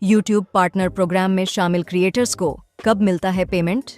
YouTube partner programme में शामिल creators को कब मिलता है पेमेंट?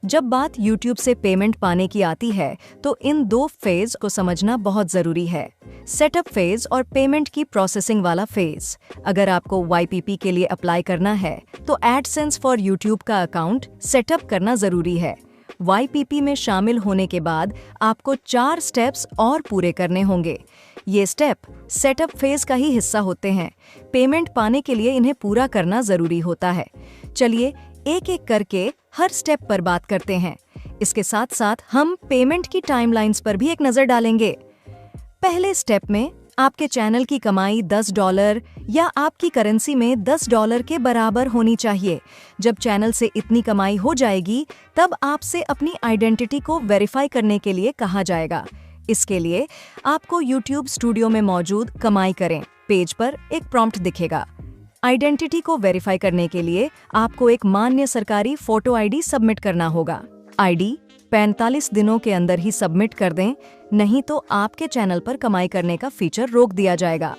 जब बात YouTube से पेमेंट पाने की आती है तो इन दो फेज को समझना बहुत जरूरी है। सेटअप फेज और पेमेंट की प्रोसेसिंग वाला फेज। अगर आपको YPP के लिए अप्लाई करना है तो एडसेंस फॉर YouTube का अकाउंट सेटअप करना जरूरी है। YPP में शामिल होने के बाद आपको 4 स्टेप्स और पूरे करने होंगे। ये स्टेप सेटअप फेज का ही हिस्सा होते हैं। पेमेंट पाने के लिए इन्हें पूरा करना जरूरी होता है। चलिए एक एक करके हर स्टेप पर बात करते हैं। इसके साथ साथ हम पेमेंट की टाइमलाइंस पर भी एक नजर डालेंगे। पहले स्टेप में आपके चैनल की कमाई $10 या आपकी करेंसी में $10 के बराबर होनी चाहिए। जब चैनल से इतनी कमाई हो जाएगी तब आपसे अपनी आइडेंटिटी को वेरीफाई करने के लिए कहा जाएगा। इसके लिए आपको YouTube स्टूडियो में मौजूद कमाई करें पेज पर एक प्रॉम्प्ट दिखेगा। आइडेंटिटी को वेरीफाई करने के लिए आपको एक मान्य सरकारी फोटो ID सबमिट करना होगा। ID 45 दिनों के अंदर ही सबमिट कर दें, नहीं तो आपके चैनल पर कमाई करने का फीचर रोक दिया जाएगा।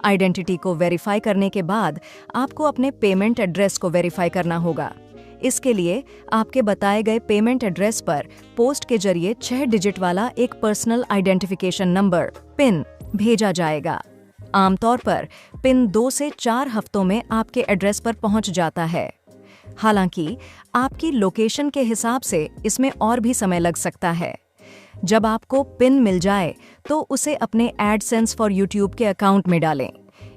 आइडेंटिटी को वेरीफाई करने के बाद आपको अपने पेमेंट एड्रेस को वेरीफाई करना होगा। इसके लिए आपके बताए गए पेमेंट एड्रेस पर पोस्ट के जरिए 6 डिजिट वाला एक पर्सनल आइडेंटिफिकेशन नंबर पिन भेजा जाएगा। आमतौर पर पिन 2 से 4 हफ्तों में आपके एड्रेस पर पहुंच जाता है। हालांकि आपकी लोकेशन के हिसाब से इसमें और भी समय लग सकता है। जब आपको पिन मिल जाए तो उसे अपने एडसेंस फॉर YouTube के अकाउंट में डालें।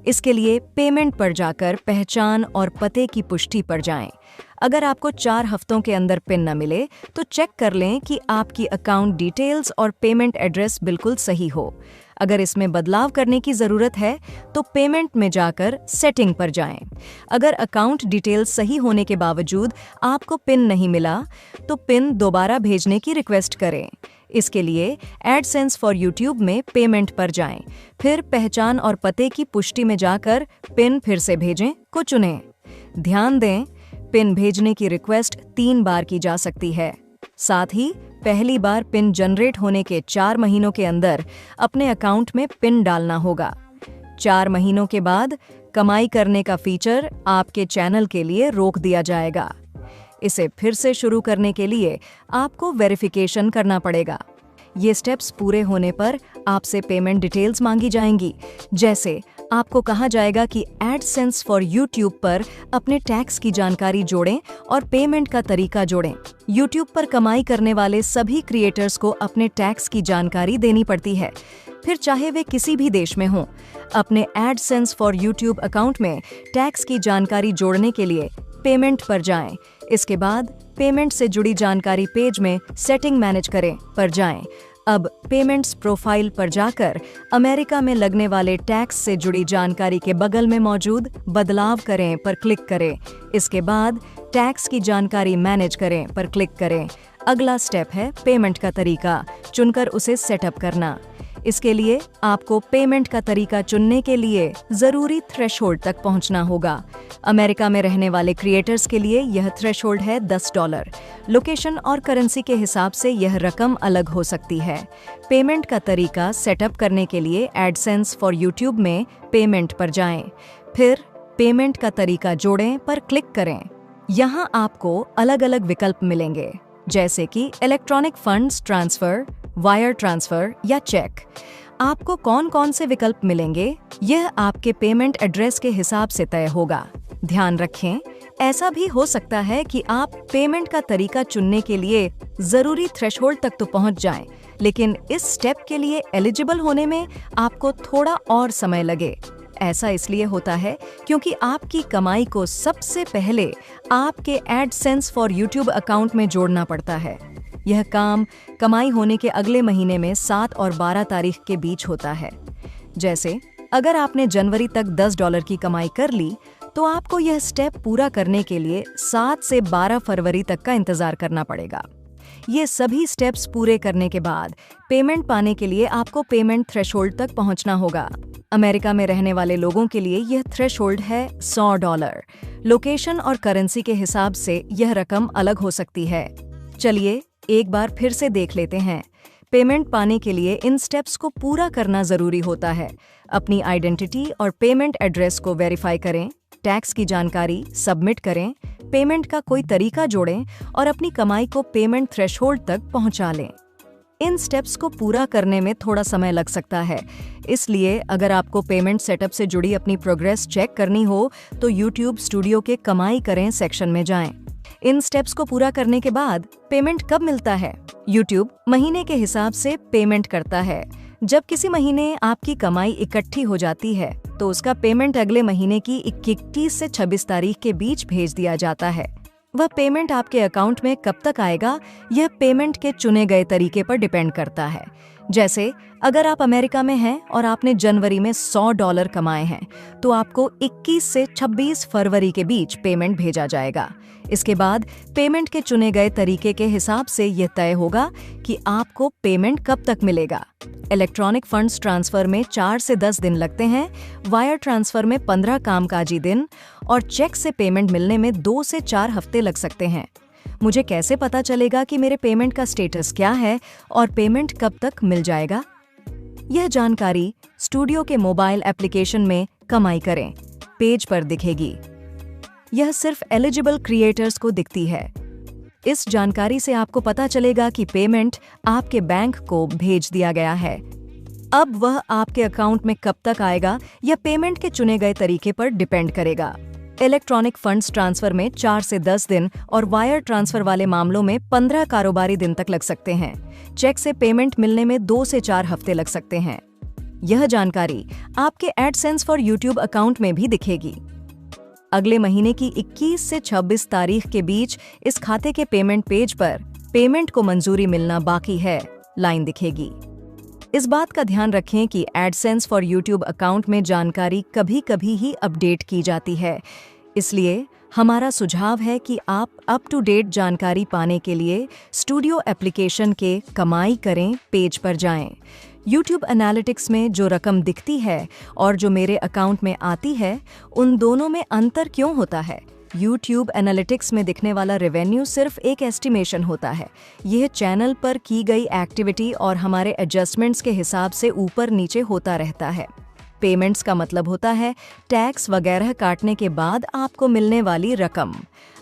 इसके लिए पेमेंट पर जाकर पहचान और पते की पुष्टि पर जाएं। अगर आपको 4 हफ्तों के अंदर पिन न मिले तो चेक कर लें कि आपकी अकाउंट डिटेल्स और पेमेंट एड्रेस बिल्कुल सही हो। अगर इसमें बदलाव करने की ज़रूरत है तो पेमेंट में जाकर सेटिंग पर जाएं। अगर अकाउंट डिटेल्स सही होने के बावजूद आपको पिन नहीं मिला तो पिन दोबारा भेजने की रिक्वेस्ट करें। इसके लिए एडसेंस फॉर YouTube में पेमेंट पर जाएं, फिर पहचान और पते की पुष्टि में जाकर पिन फिर से भेजें को चुनें। ध्यान दें, पिन भेजने की रिक्वेस्ट 3 बार की जा सकती है। साथ ही पहली बार पिन जनरेट होने के 4 महीनों के अंदर अपने अकाउंट में पिन डालना होगा। 4 महीनों के बाद कमाई करने का फीचर आपके चैनल के लिए रोक दिया जाएगा। इसे फिर से शुरू करने के लिए आपको वेरिफिकेशन करना पड़ेगा। ये स्टेप्स पूरे होने पर आपसे पेमेंट डिटेल्स मांगी जाएंगी। जैसे आपको कहा जाएगा कि एडसेंस फॉर YouTube पर अपने टैक्स की जानकारी जोड़ें और पेमेंट का तरीका जोड़ें। YouTube पर कमाई करने वाले सभी क्रिएटर्स को अपने टैक्स की जानकारी देनी पड़ती है, फिर चाहे वे किसी भी देश में हों। अपने एडसेंस फॉर YouTube अकाउंट में टैक्स की जानकारी जोड़ने के लिए पेमेंट पर जाएं। इसके बाद पेमेंट से जुड़ी जानकारी पेज में सेटिंग मैनेज करें पर जाएं। अब पेमेंट्स प्रोफाइल पर जाकर अमेरिका में लगने वाले टैक्स से जुड़ी जानकारी के बगल में मौजूद बदलाव करें पर क्लिक करें। इसके बाद टैक्स की जानकारी मैनेज करें पर क्लिक करें। अगला स्टेप है पेमेंट का तरीका चुनकर उसे सेटअप करना। इसके लिए आपको पेमेंट का तरीका चुनने के लिए जरूरी थ्रेशोल्ड तक पहुंचना होगा। अमेरिका में रहने वाले क्रिएटर्स के लिए यह थ्रेशोल्ड है $10। लोकेशन और करेंसी के हिसाब से यह रकम अलग हो सकती है। पेमेंट का तरीका सेटअप करने के लिए एडसेंस फॉर YouTube में पेमेंट पर जाएं, फिर पेमेंट का तरीका जोड़ें पर क्लिक करें। यहाँ आपको अलग अलग विकल्प मिलेंगे, जैसे कि electronic funds transfer, wire transfer या चेक। आपको कौन कौन से विकल्प मिलेंगे यह आपके पेमेंट एड्रेस के हिसाब से तय होगा। ध्यान रखें, ऐसा भी हो सकता है कि आप पेमेंट का तरीका चुनने के लिए जरूरी थ्रेशोल्ड तक तो पहुंच जाएं, लेकिन इस स्टेप के लिए एलिजिबल होने में आपको थोड़ा और समय लगे। ऐसा इसलिए होता है क्योंकि आपकी कमाई को सबसे पहले आपके एडसेंस फॉर YouTube अकाउंट में जोड़ना पड़ता है। यह काम कमाई होने के अगले महीने में 7 और 12 तारीख के बीच होता है। जैसे अगर आपने जनवरी तक $10 की कमाई कर ली तो आपको यह स्टेप पूरा करने के लिए 7 से 12 फरवरी तक का इंतजार करना पड़ेगा। ये सभी स्टेप्स पूरे करने के बाद पेमेंट पाने के लिए आपको पेमेंट थ्रेशोल्ड तक पहुंचना होगा। अमेरिका में रहने वाले लोगों के लिए यह थ्रेशोल्ड है $100। लोकेशन और करेंसी के हिसाब से यह रकम अलग हो सकती है। चलिए एक बार फिर से देख लेते हैं। पेमेंट पाने के लिए इन स्टेप्स को पूरा करना जरूरी होता है। अपनी आइडेंटिटी और पेमेंट एड्रेस को वेरीफाई करें, टैक्स की जानकारी सबमिट करें, पेमेंट का कोई तरीका जोड़ें और अपनी कमाई को पेमेंट थ्रेशोल्ड तक पहुंचा लें। इन स्टेप्स को पूरा करने में थोड़ा समय लग सकता है, इसलिए अगर आपको पेमेंट सेटअप से जुड़ी अपनी प्रोग्रेस चेक करनी हो तो YouTube स्टूडियो के कमाई करें सेक्शन में जाएं। इन स्टेप्स को पूरा करने के बाद पेमेंट कब मिलता है? YouTube महीने के हिसाब से पेमेंट करता है। जब किसी महीने आपकी कमाई इकट्ठी हो जाती है तो उसका पेमेंट अगले महीने की 21 से 26 तारीख के बीच भेज दिया जाता है। वह पेमेंट आपके अकाउंट में कब तक आएगा, यह पेमेंट के चुने गए तरीके पर डिपेंड करता है। जैसे अगर आप अमेरिका में हैं और आपने जनवरी में $100 कमाए हैं तो आपको 21 से 26 फरवरी के बीच पेमेंट भेजा जाएगा। इसके बाद पेमेंट के चुने गए तरीके के हिसाब से यह तय होगा कि आपको पेमेंट कब तक मिलेगा। इलेक्ट्रॉनिक फंड्स ट्रांसफर में 4 से 10 दिन लगते हैं, वायर ट्रांसफर में 15 कामकाजी दिन और चेक से पेमेंट मिलने में 2 से 4 हफ्ते लग सकते हैं। मुझे कैसे पता चलेगा कि मेरे पेमेंट का स्टेटस क्या है और पेमेंट कब तक मिल जाएगा? यह जानकारी स्टूडियो के मोबाइल एप्लीकेशन में कमाई करें पेज पर दिखेगी। यह सिर्फ एलिजिबल क्रिएटर्स को दिखती है। इस जानकारी से आपको पता चलेगा कि पेमेंट आपके बैंक को भेज दिया गया है। अब वह आपके अकाउंट में कब तक आएगा, यह पेमेंट के चुने गए तरीके पर डिपेंड करेगा। इलेक्ट्रॉनिक फंड्स ट्रांसफर में 4 से 10 दिन और वायर ट्रांसफर वाले मामलों में 15 कारोबारी दिन तक लग सकते हैं। चेक से पेमेंट मिलने में 2 से 4 हफ्ते लग सकते हैं। यह जानकारी आपके एडसेंस फॉर यूट्यूब अकाउंट में भी दिखेगी। अगले महीने की 21 से 26 तारीख के बीच इस खाते के पेमेंट पेज पर पेमेंट को मंजूरी मिलना बाकी है लाइन दिखेगी। इस बात का ध्यान रखें कि एडसेंस फॉर यूट्यूब अकाउंट में जानकारी कभी-कभी ही अपडेट की जाती है, इसलिए हमारा सुझाव है कि आप अप टू डेट जानकारी पाने के लिए स्टूडियो एप्लीकेशन के कमाई करें पेज पर जाएं। YouTube एनालिटिक्स में जो रकम दिखती है और जो मेरे अकाउंट में आती है, उन दोनों में अंतर क्यों होता है? YouTube एनालिटिक्स में दिखने वाला रेवेन्यू सिर्फ एक एस्टिमेशन होता है। यह चैनल पर की गई एक्टिविटी और हमारे एडजस्टमेंट्स के हिसाब से ऊपर नीचे होता रहता है। पेमेंट्स का मतलब होता है टैक्स वगैरह काटने के बाद आपको मिलने वाली रकम।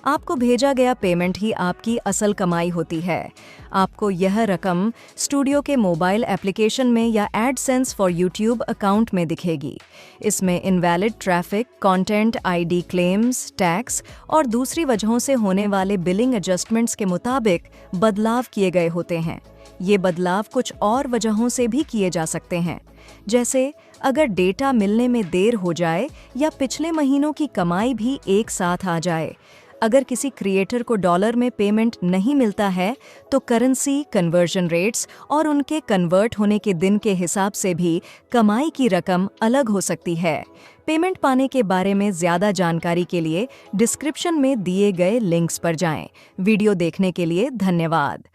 आपको भेजा गया पेमेंट ही आपकी असल कमाई होती है। आपको यह रकम स्टूडियो के मोबाइल एप्लीकेशन में या एडसेंस फॉर यूट्यूब अकाउंट में दिखेगी। इसमें invalid traffic, content ID claims, tax और दूसरी वजहों से होने वाले बिलिंग एडजस्टमेंट्स के मुताबिक बदलाव किए गए होते हैं। ये बदलाव कुछ और वजहों से भी किए जा सकते हैं, जैसे अगर डेटा मिलने में देर हो जाए या पिछले महीनों की कमाई भी एक साथ आ जाए। अगर किसी क्रिएटर को डॉलर में पेमेंट नहीं मिलता है तो करेंसी कन्वर्जन रेट्स और उनके कन्वर्ट होने के दिन के हिसाब से भी कमाई की रकम अलग हो सकती है। पेमेंट पाने के बारे में ज़्यादा जानकारी के लिए डिस्क्रिप्शन में दिए गए लिंक्स पर जाएं। वीडियो देखने के लिए धन्यवाद।